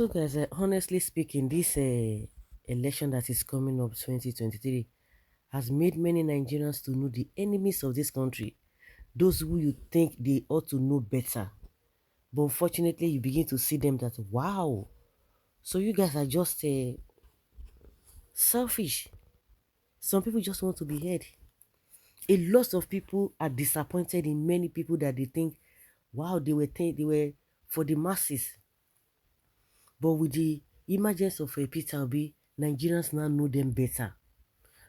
So, guys, honestly speaking, this election that is coming up 2023 has made many Nigerians to know the enemies of this country, those who you think they ought to know better. But unfortunately, you begin to see them that, wow, so you guys are just selfish. Some people just want to be heard. A lot of people are disappointed in many people that they think, wow, they were for the masses. But with the emergence of Peter Obi, Nigerians now know them better.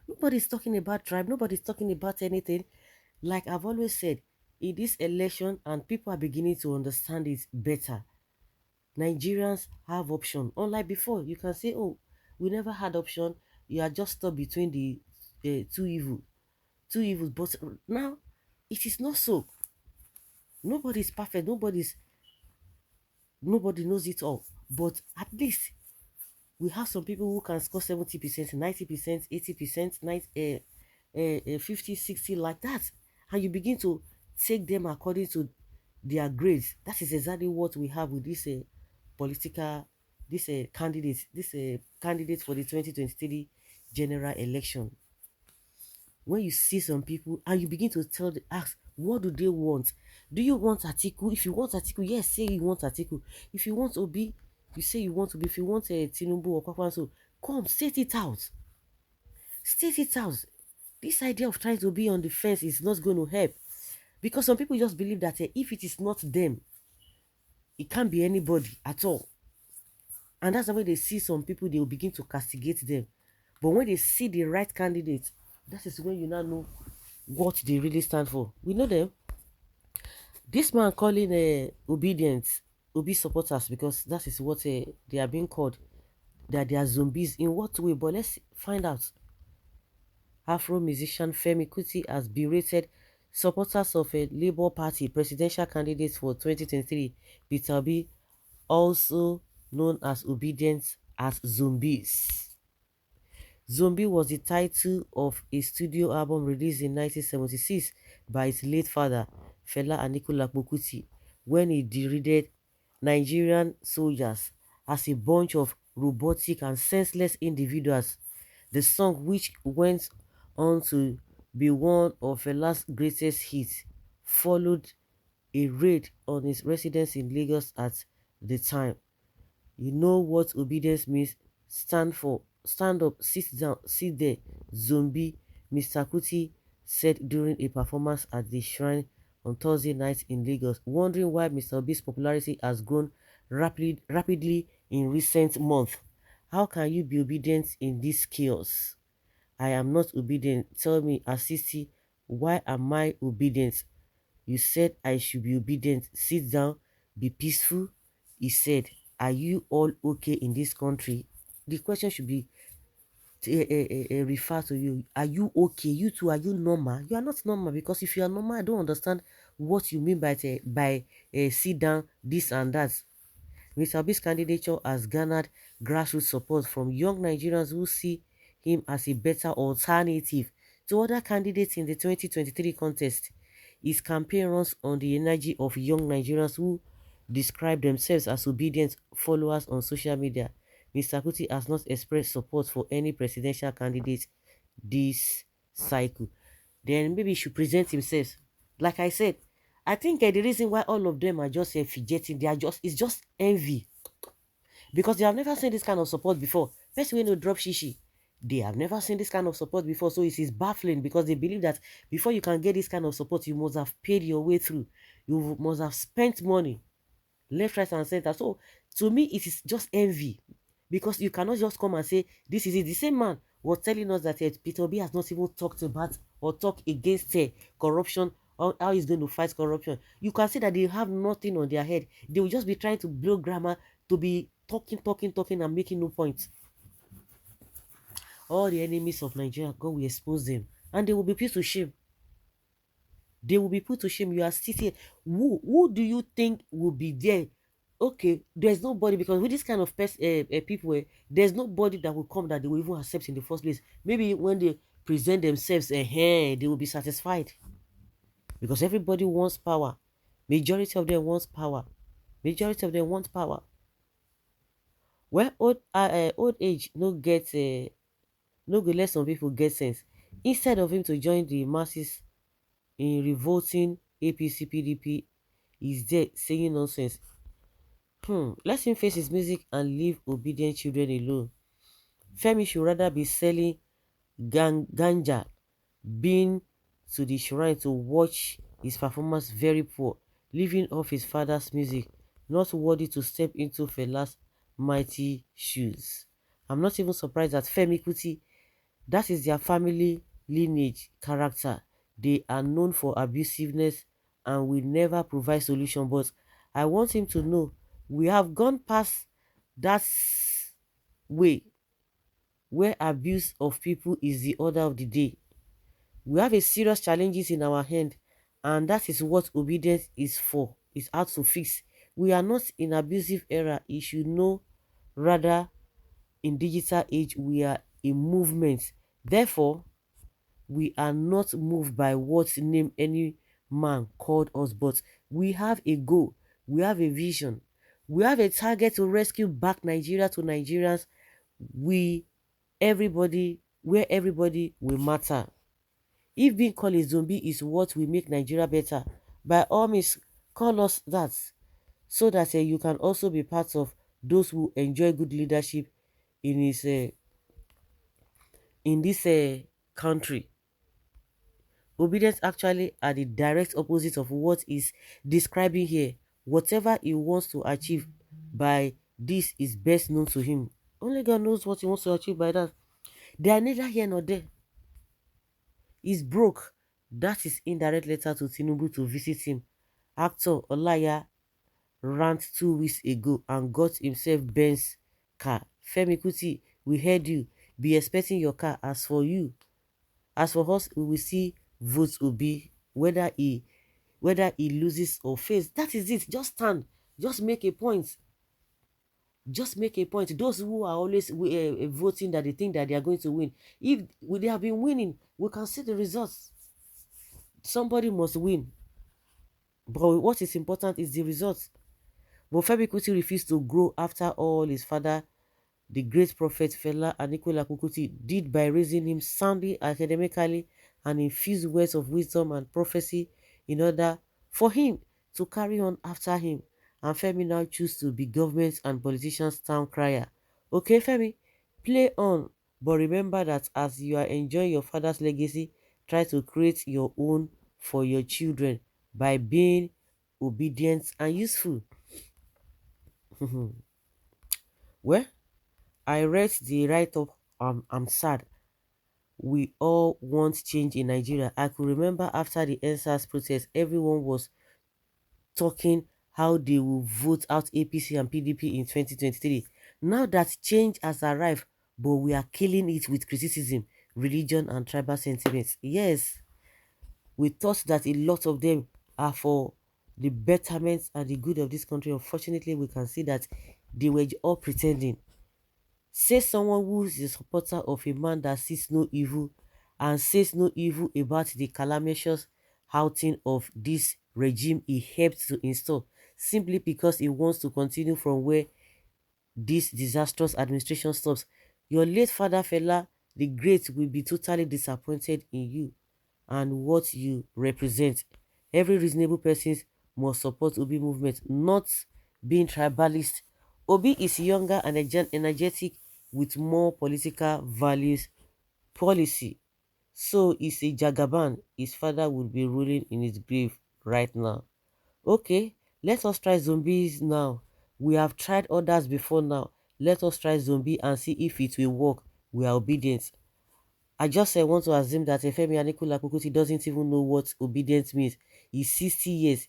Nobody's talking about tribe. Nobody's talking about anything. Like I've always said, in this election, and people are beginning to understand it better. Nigerians have option. Unlike before, you can say, oh, we never had option. You are just stuck between the two evils. But now, it is not so. Nobody is perfect. Nobody knows it all. But at least we have some people who can score 70%, 90%, 80%, 50, 60, like that. And you begin to take them according to their grades. That is exactly what we have with this political, this candidate for the 2023 general election. When you see some people and you begin to ask, what do they want? Do you want Atiku? If you want Atiku, yes, say you want Atiku. If you want Obi, you say you want Obi. If you want Tinubu or Kwakwanso, come, state it out. State it out. This idea of trying to be on the fence is not going to help. Because some people just believe that if it is not them, it can't be anybody at all. And that's the way they see some people, they will begin to castigate them. But when they see the right candidate, that is when you now know what they really stand for. We know them. This man calling obedience, Obi supporters, because that is what they are being called, that they are zombies. In what way? But let's find out. Afro musician Femi Kuti has berated supporters of a Labour Party presidential candidate for 2023, Peter Obi, also known as Obedience, as zombies. Zombie was the title of a studio album released in 1976 by his late father, Fela Anikulapo Kuti, when he derided Nigerian soldiers as a bunch of robotic and senseless individuals. The song, which went on to be one of Fela's greatest hits, followed a raid on his residence in Lagos at the time. You know what obedience means? Stand up, sit down, sit there, zombie, Mr. Kuti said during a performance at the shrine on Thursday night in Lagos, wondering why Mr. Obi's popularity has grown rapidly in recent months. How can you be obedient in this chaos? I am not obedient. Tell me, Assisi, why am I obedient? You said I should be obedient. Sit down, be peaceful. He said, are you all okay in this country? The question should be refer to you. Are you okay? You two, are you normal? You are not normal, because if you are normal, I don't understand what you mean by sit down, this and that. Mr. Obi's candidature has garnered grassroots support from young Nigerians who see him as a better alternative to other candidates in the 2023 contest. His campaign runs on the energy of young Nigerians who describe themselves as obedient followers on social media. Mr. Kuti has not expressed support for any presidential candidate this cycle. Then maybe he should present himself. Like I said, I think the reason why all of them are just fidgeting, it's just envy. Because they have never seen this kind of support before. First, we know drop shishi. They have never seen this kind of support before, so it is baffling, because they believe that before you can get this kind of support, you must have paid your way through. You must have spent money, left, right, and center. So, to me, it is just envy, because you cannot just come and say, this is it. The same man was telling us that Peter Obi has not even talked about or talked against corruption, or how he's going to fight corruption. You can see that they have nothing on their head. They will just be trying to blow grammar, to be talking, and making no point. All the enemies of Nigeria, God will expose them, and they will be put to shame. They will be put to shame. You are sitting. Who do you think will be there? Okay, there's nobody, because with this kind of people, there's nobody that will come that they will even accept in the first place. Maybe when they present themselves, they will be satisfied, because everybody wants power. Majority of them wants power. Majority of them want power. Well, old age no go let some people get sense. Instead of him to join the masses in revolting APC PDP, is there saying nonsense. Let him face his music and leave obedient children alone. Femi should rather be selling ganja, being to the shrine to watch his performance very poor, living off his father's music, not worthy to step into Fela's mighty shoes. I'm not even surprised that Femi Kuti, that is their family lineage character. They are known for abusiveness and will never provide solution. But I want him to know we have gone past that way where abuse of people is the order of the day. We have a serious challenges in our hand, and that is what obedience is for. It's out to fix. We are not in abusive era. You should know, rather in digital age we are a movement. Therefore, we are not moved by what name any man called us, but we have a goal, we have a vision, we have a target to rescue back Nigeria to Nigerians. We everybody where everybody will matter. If being called a zombie is what will make Nigeria better, by all means call us that, so that you can also be part of those who enjoy good leadership in his in this country. Obedience actually are the direct opposite of what is describing here. Whatever he wants to achieve by this is best known to him. Only God knows what he wants to achieve by that. They are neither here nor there. He's broke. That is indirect letter to Tinubu to visit him. Actor Olaya ran 2 weeks ago and got himself Benz car. Femi Kuti, we heard you. Be expecting your car. As for us, we will see votes will be whether he loses or fails. That is it. Just stand. Just make a point. Just make a point. Those who are always voting that they think that they are going to win, if they have been winning, we can see the results. Somebody must win. But what is important is the results. But Femi Kuti refused to grow after all his father, the great prophet Fela Anikulapo Kuti, did by raising him soundly academically and infused words of wisdom and prophecy in order for him to carry on after him. And Femi now choose to be government and politicians' town crier. Okay, Femi, play on, but remember that as you are enjoying your father's legacy, try to create your own for your children by being obedient and useful. Well, I read the write-up. I'm sad. We all want change in Nigeria. I could remember after the NSAS protest, everyone was talking how they will vote out APC and PDP in 2023. Now that change has arrived, but we are killing it with criticism, religion, and tribal sentiments. Yes, we thought that a lot of them are for the betterment and the good of this country. Unfortunately, we can see that they were all pretending. Say someone who is a supporter of a man that sees no evil and says no evil about the calamitous outing of this regime he helped to install, simply because he wants to continue from where this disastrous administration stops. Your late father Fela the Great will be totally disappointed in you and what you represent. Every reasonable person must support Obi movement, not being tribalist. Obi is younger and energetic with more political values policy. So is a Jagaban. His father would be ruling in his grave right now. Okay, let us try zombies now. We have tried others before now. Let us try zombie and see if it will work. We are obedient. I just want to assume that Femi Anikulapo Kuti doesn't even know what obedience means. He's 60 years.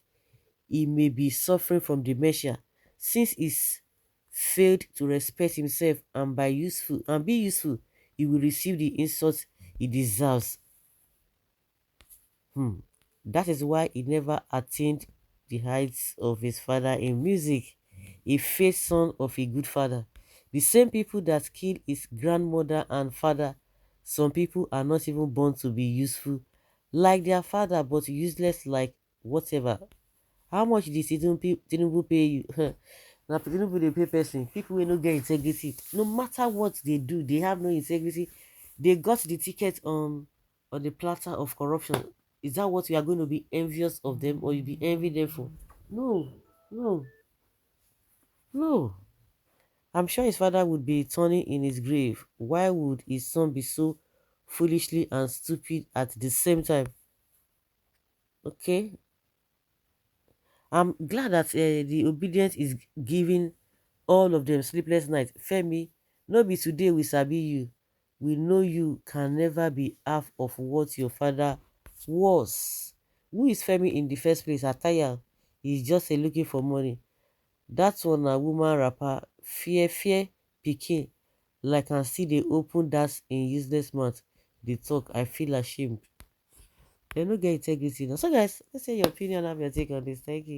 He may be suffering from dementia since he's failed to respect himself and be useful, he will receive the insults he deserves. That is why he never attained the heights of his father in music. A faith son of a good father. The same people that killed his grandmother and father, some people are not even born to be useful like their father, but useless like whatever. How much did Tinubu pay you? Now, people dey pay person. People will not get integrity. No matter what they do, they have no integrity. They got the ticket on the platter of corruption. Is that what you are going to be envious of them, or you be envy them for? No, no, no. I'm sure his father would be turning in his grave. Why would his son be so foolishly and stupid at the same time? Okay, I'm glad that the obedience is giving all of them sleepless nights. Femi, no be today we sabi you. We know you can never be half of what your father was. Who is Femi in the first place? Ataya. He's just looking for money. That one a woman rapper. Fear pikin. Like I see they open that in useless mouth. They talk. I feel ashamed. They no get integrity now. So guys, let's say your opinion. Have your take on this. Thank you.